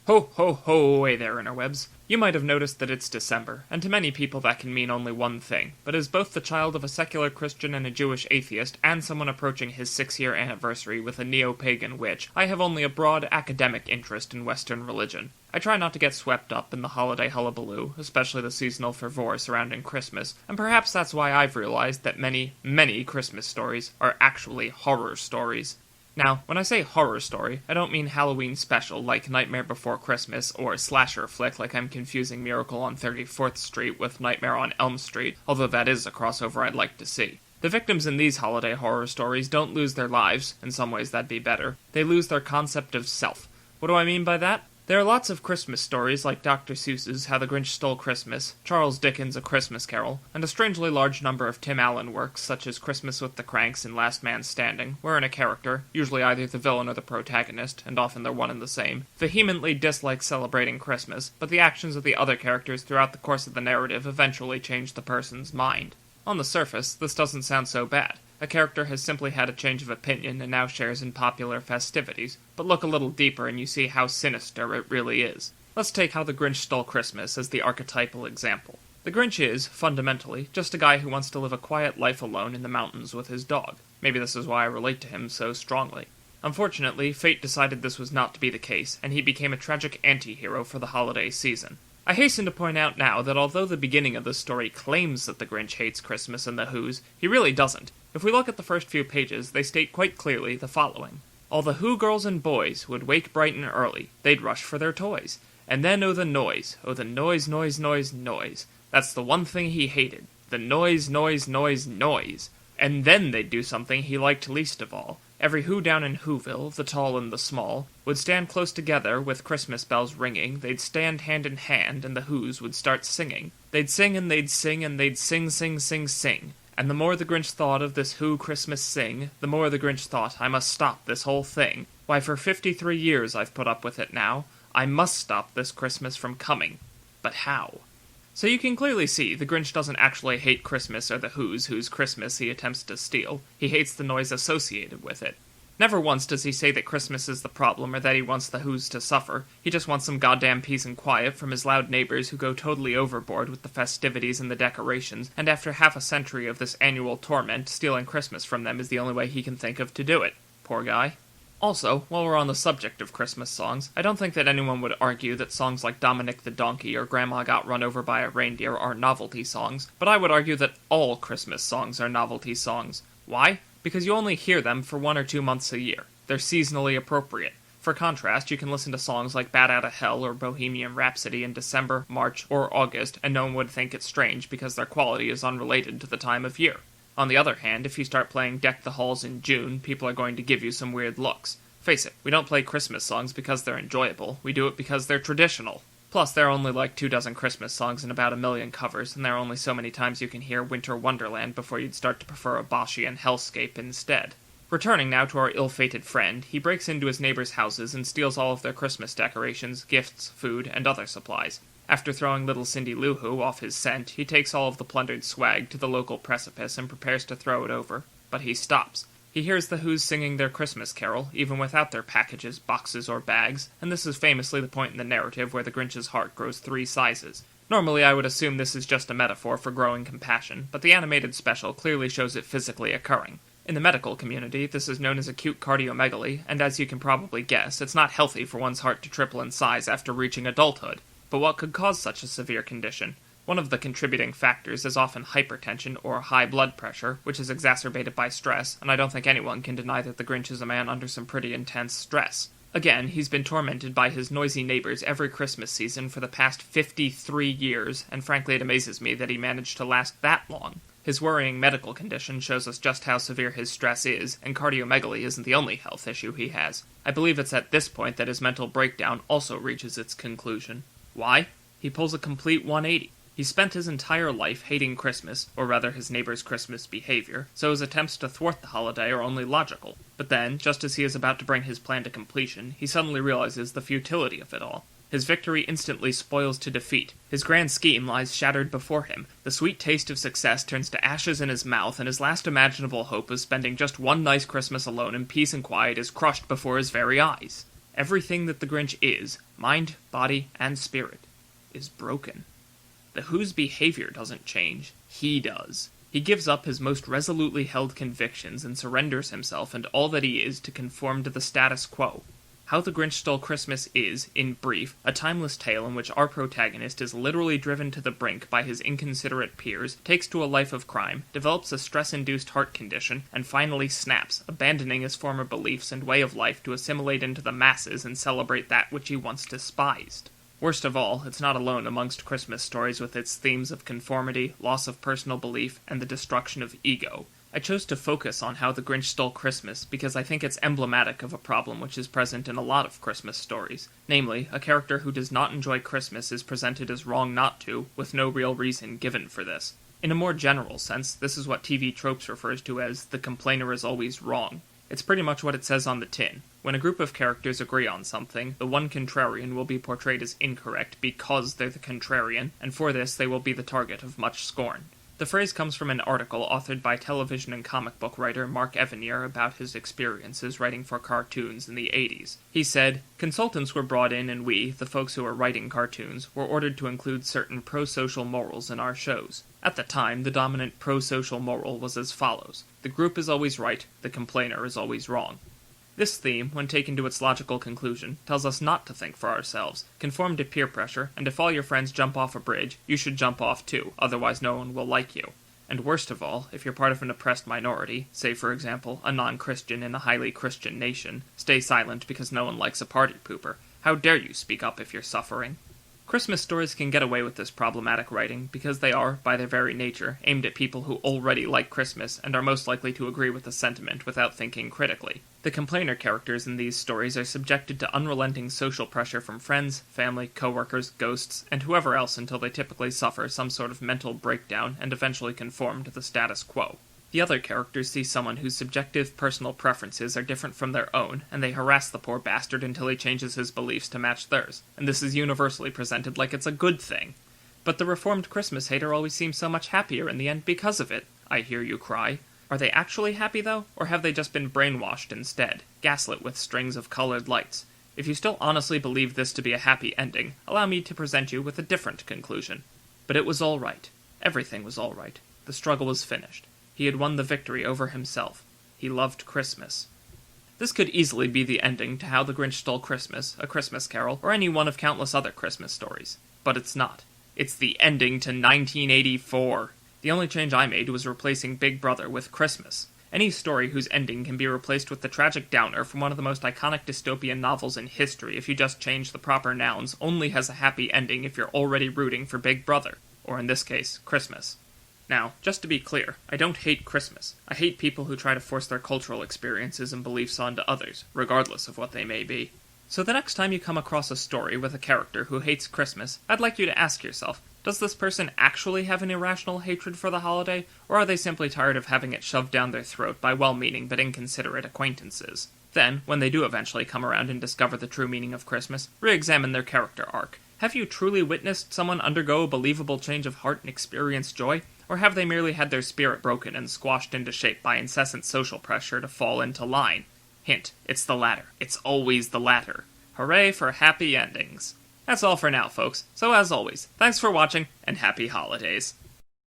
Ho, ho, ho, away there, interwebs. You might have noticed that it's December, and to many people that can mean only one thing, but as both the child of a secular Christian and a Jewish atheist, and someone approaching his 6-year anniversary with a neo-pagan witch, I have only a broad academic interest in Western religion. I try not to get swept up in the holiday hullabaloo, especially the seasonal fervor surrounding Christmas, and perhaps that's why I've realized that many, many Christmas stories are actually horror stories. Now, when I say horror story, I don't mean Halloween special like Nightmare Before Christmas or slasher flick like I'm confusing Miracle on 34th Street with Nightmare on Elm Street, although that is a crossover I'd like to see. The victims in these holiday horror stories don't lose their lives, in some ways that'd be better, they lose their concept of self. What do I mean by that? There are lots of Christmas stories like Dr. Seuss's How the Grinch Stole Christmas, Charles Dickens' A Christmas Carol, and a strangely large number of Tim Allen works such as Christmas with the Cranks and Last Man Standing, wherein a character, usually either the villain or the protagonist, and often they're one and the same, vehemently dislikes celebrating Christmas, but the actions of the other characters throughout the course of the narrative eventually change the person's mind. On the surface, this doesn't sound so bad. A character has simply had a change of opinion and now shares in popular festivities, but look a little deeper and you see how sinister it really is. Let's take How the Grinch Stole Christmas as the archetypal example. The Grinch is, fundamentally, just a guy who wants to live a quiet life alone in the mountains with his dog. Maybe this is why I relate to him so strongly. Unfortunately, fate decided this was not to be the case, and he became a tragic anti-hero for the holiday season. I hasten to point out now that although the beginning of this story claims that the Grinch hates Christmas and the Who's, he really doesn't. If we look at the first few pages, they state quite clearly the following. All the Who girls and boys would wake bright and early, they'd rush for their toys. And then oh the noise, noise, noise. That's the one thing he hated, the noise. And then they'd do something he liked least of all. Every Who down in Whoville, the tall and the small, would stand close together with Christmas bells ringing, they'd stand hand in hand, and the Who's would start singing. They'd sing and they'd sing and they'd sing. And the more the Grinch thought of this Who Christmas sing, the more the Grinch thought, I must stop this whole thing. Why, for 53 years I've put up with it now. I must stop this Christmas from coming. But how? So you can clearly see the Grinch doesn't actually hate Christmas or the Who's whose Christmas he attempts to steal. He hates the noise associated with it. Never once does he say that Christmas is the problem or that he wants the Who's to suffer. He just wants some goddamn peace and quiet from his loud neighbors who go totally overboard with the festivities and the decorations, and after half a century of this annual torment, stealing Christmas from them is the only way he can think of to do it. Poor guy. Also, while we're on the subject of Christmas songs, I don't think that anyone would argue that songs like Dominic the Donkey or Grandma Got Run Over by a Reindeer are novelty songs, but I would argue that all Christmas songs are novelty songs. Why? Because you only hear them for 1 or 2 months a year. They're seasonally appropriate. For contrast, you can listen to songs like Bat Outta Hell or Bohemian Rhapsody in December, March, or August, and no one would think it strange because their quality is unrelated to the time of year. On the other hand, if you start playing Deck the Halls in June, people are going to give you some weird looks. Face it, we don't play Christmas songs because they're enjoyable, we do it because they're traditional. Plus, there are only like 24 Christmas songs and about 1 million covers, and there are only so many times you can hear Winter Wonderland before you'd start to prefer a Boschian hellscape instead. Returning now to our ill-fated friend, he breaks into his neighbors' houses and steals all of their Christmas decorations, gifts, food, and other supplies. After throwing little Cindy Lou Who off his scent, he takes all of the plundered swag to the local precipice and prepares to throw it over. But he stops. He hears the Who's singing their Christmas carol, even without their packages, boxes, or bags, and this is famously the point in the narrative where the Grinch's heart grows 3 sizes. Normally I would assume this is just a metaphor for growing compassion, but the animated special clearly shows it physically occurring. In the medical community, this is known as acute cardiomegaly, and as you can probably guess, it's not healthy for one's heart to triple in size after reaching adulthood. But what could cause such a severe condition? One of the contributing factors is often hypertension or high blood pressure, which is exacerbated by stress, and I don't think anyone can deny that the Grinch is a man under some pretty intense stress. Again, he's been tormented by his noisy neighbors every Christmas season for the past 53 years, and frankly it amazes me that he managed to last that long. His worrying medical condition shows us just how severe his stress is, and cardiomegaly isn't the only health issue he has. I believe it's at this point that his mental breakdown also reaches its conclusion. Why? He pulls a complete 180. He spent his entire life hating Christmas, or rather his neighbor's Christmas behavior, so his attempts to thwart the holiday are only logical. But then, just as he is about to bring his plan to completion, he suddenly realizes the futility of it all. His victory instantly spoils to defeat. His grand scheme lies shattered before him. The sweet taste of success turns to ashes in his mouth, and his last imaginable hope of spending just one nice Christmas alone in peace and quiet is crushed before his very eyes. Everything that the Grinch is, mind, body, and spirit, is broken. The Who's behavior doesn't change, he does. He gives up his most resolutely held convictions and surrenders himself and all that he is to conform to the status quo. How the Grinch Stole Christmas is, in brief, a timeless tale in which our protagonist is literally driven to the brink by his inconsiderate peers, takes to a life of crime, develops a stress-induced heart condition, and finally snaps, abandoning his former beliefs and way of life to assimilate into the masses and celebrate that which he once despised. Worst of all, it's not alone amongst Christmas stories with its themes of conformity, loss of personal belief, and the destruction of ego. I chose to focus on How the Grinch Stole Christmas because I think it's emblematic of a problem which is present in a lot of Christmas stories. Namely, a character who does not enjoy Christmas is presented as wrong not to, with no real reason given for this. In a more general sense, this is what TV Tropes refers to as the complainer is always wrong. It's pretty much what it says on the tin. When a group of characters agree on something, the one contrarian will be portrayed as incorrect because they're the contrarian, and for this they will be the target of much scorn. The phrase comes from an article authored by television and comic book writer Mark Evanier about his experiences writing for cartoons in the 80s. He said, "Consultants were brought in and we, the folks who were writing cartoons, were ordered to include certain pro-social morals in our shows. At the time, the dominant pro-social moral was as follows: the group is always right, the complainer is always wrong." This theme, when taken to its logical conclusion, tells us not to think for ourselves, conform to peer pressure, and if all your friends jump off a bridge, you should jump off too, otherwise no one will like you. And worst of all, if you're part of an oppressed minority, say for example, a non-Christian in a highly Christian nation, stay silent because no one likes a party pooper. How dare you speak up if you're suffering? Christmas stories can get away with this problematic writing because they are, by their very nature, aimed at people who already like Christmas and are most likely to agree with the sentiment without thinking critically. The complainer characters in these stories are subjected to unrelenting social pressure from friends, family, coworkers, ghosts, and whoever else until they typically suffer some sort of mental breakdown and eventually conform to the status quo. The other characters see someone whose subjective personal preferences are different from their own, and they harass the poor bastard until he changes his beliefs to match theirs, and this is universally presented like it's a good thing. But the reformed Christmas hater always seems so much happier in the end because of it, I hear you cry. Are they actually happy though, or have they just been brainwashed instead, gaslit with strings of colored lights? If you still honestly believe this to be a happy ending, allow me to present you with a different conclusion. But it was all right. Everything was all right. The struggle was finished. He had won the victory over himself. He loved Christmas. This could easily be the ending to How the Grinch Stole Christmas, A Christmas Carol, or any one of countless other Christmas stories. But it's not. It's the ending to 1984. The only change I made was replacing Big Brother with Christmas. Any story whose ending can be replaced with the tragic downer from one of the most iconic dystopian novels in history if you just change the proper nouns only has a happy ending if you're already rooting for Big Brother. Or in this case, Christmas. Now, just to be clear, I don't hate Christmas. I hate people who try to force their cultural experiences and beliefs onto others, regardless of what they may be. So the next time you come across a story with a character who hates Christmas, I'd like you to ask yourself, does this person actually have an irrational hatred for the holiday, or are they simply tired of having it shoved down their throat by well-meaning but inconsiderate acquaintances? Then, when they do eventually come around and discover the true meaning of Christmas, re-examine their character arc. Have you truly witnessed someone undergo a believable change of heart and experience joy? Or have they merely had their spirit broken and squashed into shape by incessant social pressure to fall into line? Hint, it's the latter. It's always the latter. Hooray for happy endings. That's all for now, folks. So as always, thanks for watching, and happy holidays.